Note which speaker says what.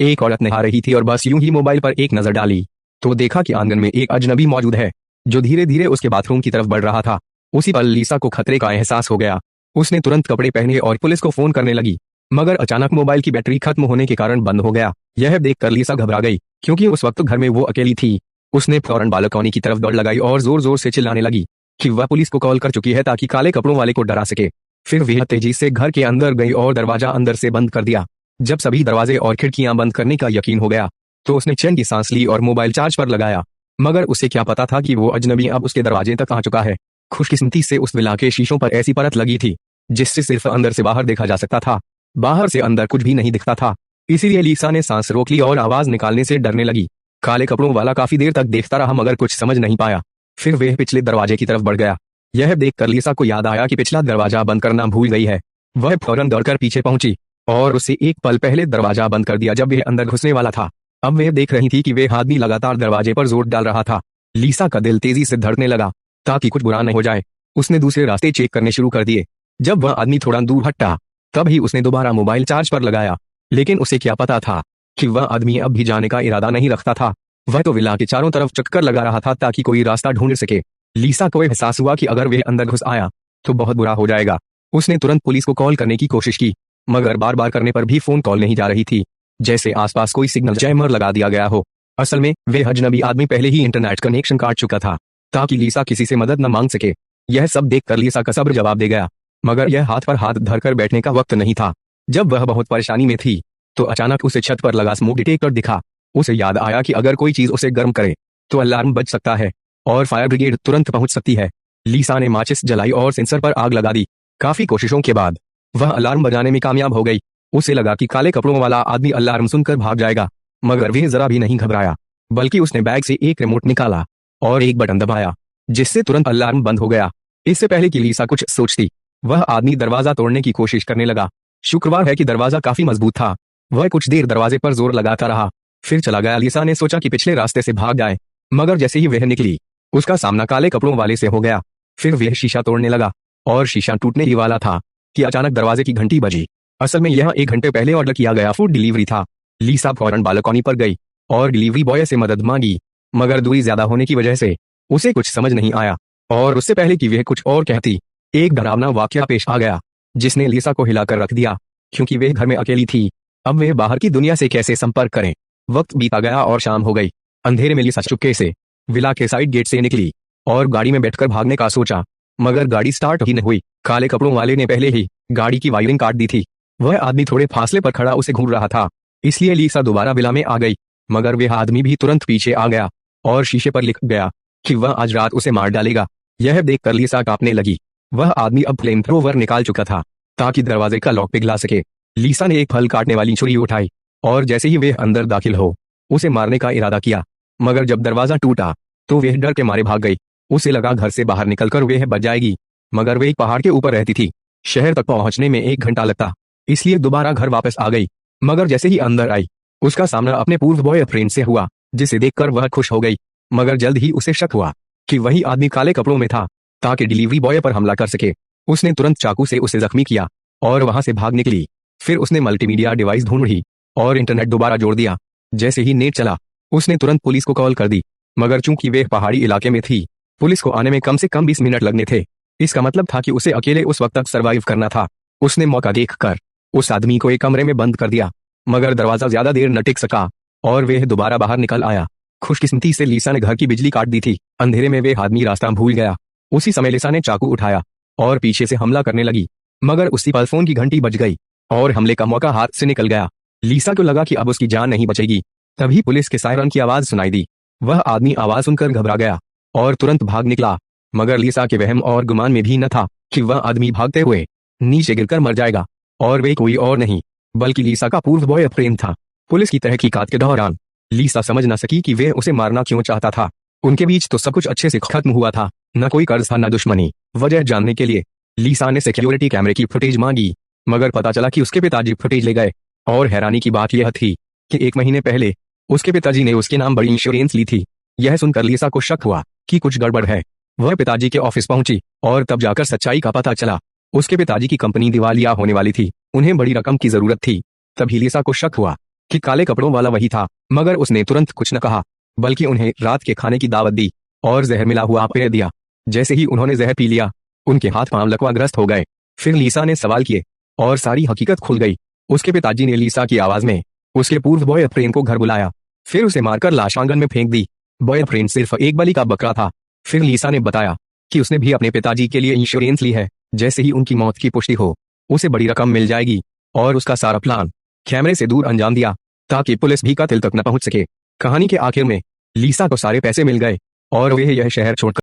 Speaker 1: एक औरत नहा रही थी और बस यूं ही मोबाइल पर एक नजर डाली तो देखा कि आंगन में एक अजनबी मौजूद है जो धीरे धीरे उसके बाथरूम की तरफ बढ़ रहा था। उसी पल लीसा को खतरे का एहसास हो गया। उसने तुरंत कपड़े पहने और पुलिस को फोन करने लगी, मगर अचानक मोबाइल की बैटरी खत्म होने के कारण बंद हो गया। यह देखकर लीसा घबरा गई क्योंकि उस वक्त घर में वो अकेली थी। उसने फौरन बालकनी की तरफ दौड़ लगाई और जोर जोर से चिल्लाने लगी कि वह पुलिस को कॉल कर चुकी है ताकि काले कपड़ों वाले को डरा सके। फिर वह तेजी से घर के अंदर गई और दरवाजा अंदर से बंद कर दिया। जब सभी दरवाजे और खिड़कियां बंद करने का यकीन हो गया तो उसने चैन की सांस ली और मोबाइल चार्ज पर लगाया, मगर उसे क्या पता था कि वो अजनबी अब उसके दरवाजे तक आ चुका है। खुशकिस्मती से उस विला के शीशों पर ऐसी परत लगी थी जिससे सिर्फ अंदर से बाहर देखा जा सकता था, बाहर से अंदर कुछ भी नहीं दिखता था। इसीलिए लीसा ने सांस रोक ली और आवाज निकालने से डरने लगी। काले कपड़ों वाला काफी देर तक देखता रहा मगर कुछ समझ नहीं पाया। फिर वह पिछले दरवाजे की तरफ बढ़ गया। यह देखकर लीसा को याद आया कि पिछला दरवाजा बंद करना भूल गई है। वह फौरन दौड़कर पीछे पहुंची और उससे एक पल पहले दरवाजा बंद कर दिया जब वह अंदर घुसने वाला था। अब वह देख रही थी कि वह आदमी लगातार दरवाजे पर जोर डाल रहा था। लीसा का दिल तेजी से धड़कने लगा ताकि कुछ बुरा न हो जाए। उसने दूसरे रास्ते चेक करने शुरू कर दिए। जब वह आदमी थोड़ा दूर हटा तब ही उसने दोबारा मोबाइल चार्ज पर लगाया, लेकिन उसे क्या पता था कि वह आदमी अब भी जाने का इरादा नहीं रखता था। वह तो विला के चारों तरफ चक्कर लगा रहा था ताकि कोई रास्ता ढूंढ सके। लीसा को एहसास हुआ कि अगर वह अंदर घुस आया तो बहुत बुरा हो जाएगा। उसने तुरंत पुलिस को कॉल करने की कोशिश की, मगर बार बार करने पर भी फोन कॉल नहीं जा रही थी, जैसे आसपास कोई सिग्नल जैमर लगा दिया गया हो। असल में वह अजनबी आदमी पहले ही इंटरनेट कनेक्शन काट चुका था ताकि लीसा किसी से मदद न मांग सके। यह सब देखकर लीसा का सब्र जवाब दे गया, मगर यह हाथ पर हाथ धरकर बैठने का वक्त नहीं था। जब वह बहुत परेशानी में थी तो अचानक उसे छत पर लगा स्मोक डिटेक्टर दिखा। उसे याद आया कि अगर कोई चीज उसे गर्म करे तो अलार्म बज सकता है और फायर ब्रिगेड तुरंत पहुंच सकती है। लीसा ने माचिस जलाई और सेंसर पर आग लगा दी। काफी कोशिशों के बाद वह अलार्म बजाने में कामयाब हो गई। उसे लगा कि काले कपड़ों वाला आदमी अलार्म सुनकर भाग जाएगा, मगर वह जरा भी नहीं घबराया, बल्कि उसने बैग से एक रिमोट निकाला और एक बटन दबाया, जिससे तुरंत अलार्म बंद हो गया। इससे पहले कि लीसा कुछ सोचती, वह आदमी दरवाजा तोड़ने की कोशिश करने लगा। शुक्रवार है कि दरवाजा काफी मजबूत था। वह कुछ देर दरवाजे पर जोर लगाता रहा, फिर चला गया। लीसा ने सोचा कि पिछले रास्ते से भाग जाए, मगर जैसे ही वह निकली उसका सामना काले कपड़ों वाले से हो गया। फिर वह शीशा तोड़ने लगा और शीशा टूटने ही वाला था कि अचानक दरवाजे की घंटी बजी। असल में यह 1 घंटे पहले ऑर्डर किया गया फूड डिलीवरी था। लीसा फौरन बालकनी पर गई और डिलीवरी बॉय से मदद मांगी, मगर दूरी ज्यादा होने की वजह से उसे कुछ समझ नहीं आया। और उससे पहले कि वह कुछ और कहती, एक डरावना वाकया पेश आ गया जिसने लीसा को हिलाकर रख दिया, क्योंकि वह घर में अकेली थी। अब वह बाहर की दुनिया से कैसे संपर्क करें। वक्त बीता गया और शाम हो गई। अंधेरे में लीसा चुपके से विला के साइड गेट से निकली और गाड़ी में बैठकर भागने का सोचा, मगर गाड़ी स्टार्ट ही नहीं हुई। काले कपड़ों वाले ने पहले ही गाड़ी की वायरिंग काट दी थी। वह आदमी थोड़े फासले पर खड़ा उसे घूर रहा था, इसलिए लीसा दोबारा विला में आ गई, मगर वह आदमी भी तुरंत पीछे आ गया और शीशे पर लिख गया कि वह आज रात उसे मार डालेगा। यह देखकर लीसा कांपने लगी। वह आदमी अब फ्लेम थ्रोवर निकाल चुका था ताकि दरवाजे का लॉक पिघला सके। लीसा ने एक फल काटने वाली छुरी उठाई और जैसे ही वह अंदर दाखिल हो उसे मारने का इरादा किया, मगर जब दरवाजा टूटा तो वह डर के मारे भाग गई। उसे लगा घर से बाहर निकलकर वह बच जाएगी, मगर वह एक पहाड़ के ऊपर रहती थी। शहर तक पहुंचने में 1 घंटा लगता, इसलिए दोबारा घर वापस आ गई। मगर जैसे ही अंदर आई उसका सामना अपने पूर्व बॉयफ्रेंड से हुआ, जिसे देखकर वह खुश हो गई, मगर जल्द ही उसे शक हुआ कि वही आदमी काले कपड़ों में था ताकि डिलीवरी बॉय पर हमला कर सके। उसने तुरंत चाकू से उसे जख्मी किया और वहां से भाग निकली। फिर उसने मल्टीमीडिया डिवाइस ढूंढी और इंटरनेट दोबारा जोड़ दिया। जैसे ही नेट चला उसने तुरंत पुलिस को कॉल कर दी, मगर चूंकि वे पहाड़ी इलाके में थी पुलिस को आने में कम से कम 20 मिनट लगने थे। इसका मतलब था कि उसे अकेले उस वक्त तक सरवाइव करना था। उसने मौका देखकर उस आदमी को एक कमरे में बंद कर दिया, मगर दरवाजा ज्यादा देर न टिक सका और वह दोबारा बाहर निकल आया। खुशकिस्मती से लीसा ने घर की बिजली काट दी थी। अंधेरे में वह आदमी रास्ता भूल गया। उसी समय लीसा ने चाकू उठाया और पीछे से हमला करने लगी, मगर उसी पल फोन की घंटी बज गई और हमले का मौका हाथ से निकल गया। लीसा को लगा कि अब उसकी जान नहीं बचेगी। तभी पुलिस के सायरन की आवाज सुनाई दी। वह आदमी आवाज सुनकर घबरा गया और तुरंत भाग निकला, मगर लीसा के वहम और गुमान में भी न था कि वह आदमी भागते हुए नीचे गिरकर मर जाएगा, और वे कोई और नहीं बल्कि लीसा का पूर्व बॉयफ्रेंड था। पुलिस की तहकीकात के दौरान लीसा समझ न सकी कि वह उसे मारना क्यों चाहता था। उनके बीच तो सब कुछ अच्छे से खत्म हुआ था, न कोई कर्ज था न दुश्मनी। वजह जानने के लिए लीसा ने सिक्योरिटी कैमरे की फुटेज मांगी, मगर पता चला कि उसके पिताजी फुटेज ले गए। और हैरानी की बात यह थी कि 1 महीने पहले उसके पिताजी ने उसके नाम बड़ी इंश्योरेंस ली थी। यह सुनकर लीसा को शक हुआ कि कुछ गड़बड़ है। वह पिताजी के ऑफिस पहुंची और तब जाकर सच्चाई का पता चला। उसके पिताजी की कंपनी दिवालिया होने वाली थी। उन्हें बड़ी रकम की जरूरत थी। तभी लीसा को शक हुआ कि काले कपड़ों वाला वही था, मगर उसने तुरंत कुछ न कहा, बल्कि उन्हें रात के खाने की दावत दी और जहर मिला हुआ पेय दिया। जैसे ही उन्होंने जहर पी लिया, उनके हाथ पांव लकवाग्रस्त हो गए। फिर लीसा ने सवाल किए और सारी हकीकत खुल गई। उसके पिताजी ने लीसा की आवाज में उसके पूर्व बॉयफ्रेंड को घर बुलाया, फिर उसे मारकर लाश आंगन में फेंक दी। बॉयफ्रेंड सिर्फ एक बलि का बकरा था। फिर लीसा ने बताया कि उसने भी अपने पिताजी के लिए इंश्योरेंस ली है, जैसे ही उनकी मौत की पुष्टि हो उसे बड़ी रकम मिल जाएगी। और उसका सारा प्लान कैमरे से दूर अंजाम दिया ताकि पुलिस भी कत्ल तक न पहुंच सके। कहानी के आखिर में लीसा को सारे पैसे मिल गए और वह यह शहर छोड़कर